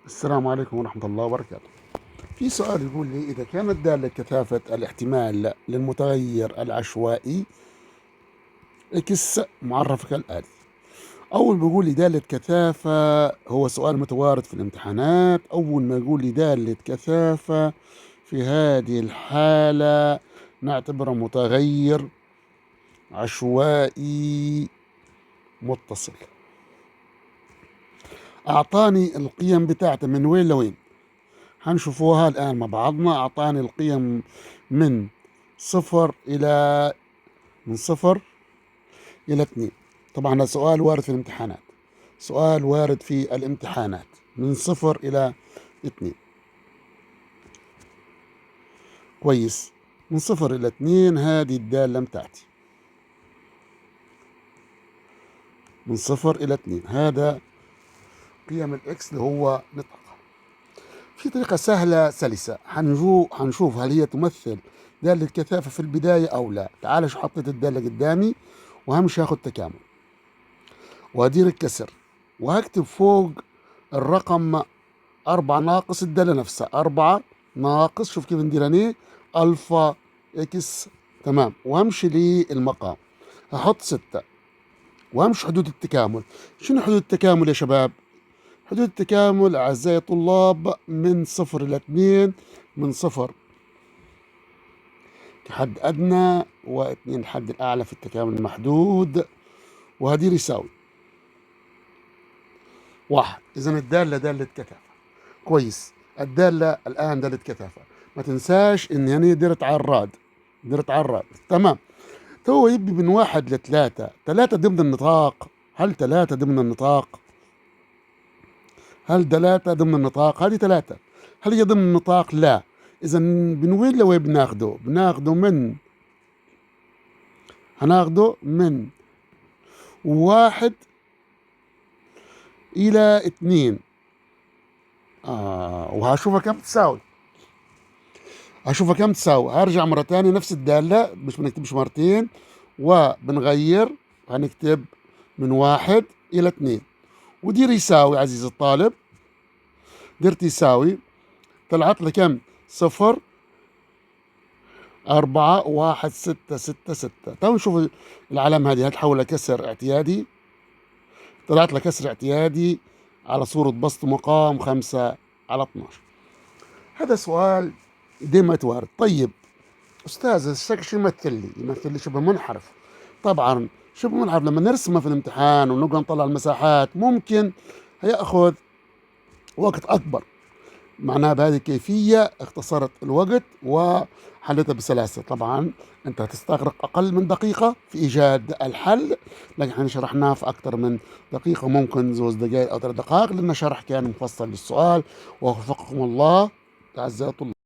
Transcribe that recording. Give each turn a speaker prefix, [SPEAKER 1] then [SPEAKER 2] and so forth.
[SPEAKER 1] السلام عليكم ورحمة الله وبركاته. في سؤال يقول لي إذا كانت دالة كثافة الاحتمال للمتغير العشوائي إكس معرفة كالآتي. أول بيقول لي دالة كثافة، هو سؤال متوارد في الامتحانات. أول ما يقول لي دالة كثافة في هذه الحالة نعتبره متغير عشوائي متصل. أعطاني القيم بتاعته من وين لوين، هنشوفوها الآن مع بعضنا. أعطاني القيم من صفر إلى 2. طبعا هذا سؤال وارد في الامتحانات، سؤال وارد في الامتحانات من 0 إلى 2. كويس، من 0 إلى 2 هذه الدالة بتاعتي، من 0 إلى 2 هذا قيم الإكس اللي هو نطاقها. في طريقة سهلة سلسة هنشوف هل هي تمثل دالة كثافة في البداية أو لا. تعال شو حطيت الدالة قدامي وهمشي هاخد تكامل وأدير الكسر وهكتب فوق الرقم 4 ناقص الدالة نفسها، 4 ناقص، شوف كيف ندير هني ألفا إكس. تمام، وهمشي للمقام هحط 6 وهمشي حدود التكامل. شنو حدود التكامل يا شباب؟ حدود التكامل أعزائي الطلاب من 0 إلى 2، من 0 كحد أدنى و2 الحد الأعلى في التكامل المحدود، وهدير يساوي 1. إذا الدالة دالة كثافة. كويس، الدالة الآن دالة كثافة. ما تنساش إن هنا درت عراد، درت عراد. تمام، تو يبي من 1 ل 3. 3 ضمن النطاق. هل 3 ضمن النطاق؟ هل 3 ضمن النطاق؟ هذه 3. هل هي ضمن النطاق؟ لا. إذا من وين لوين بناخده؟ هناخده من 1 إلى 2. وهشوفها كم تساوي. هرجع مرة تانية نفس الدالة، مش بنكتبش مرتين، وبنغير هنكتب من 1 إلى 2 ودير يساوي. عزيزي الطالب درت يساوي، طلعت لي كم؟ 0 4 1 6 6 6. تو نشوف العلامة هذه هتحولها كسر اعتيادي. طلعت لك كسر اعتيادي على صورة بسط مقام 5 على 12. هذا سؤال ديما يتوارد. طيب أستاذ الشكل شو يمثل لي شبه منحرف. طبعا شبه منحرف لما نرسمه في الامتحان ونبقى نطلع المساحات ممكن هياخذ وقت أكبر. معناها بهذه الكيفية اختصرت الوقت وحلتها بسلاسة. طبعا أنت هتستغرق أقل من دقيقة في إيجاد الحل، لكن احنا شرحناه في أكثر من دقيقة، ممكن 2 دقائق أو 3 دقائق، لأن شرح كان مفصل للسؤال. ووفقكم الله أعزائي الطلاب.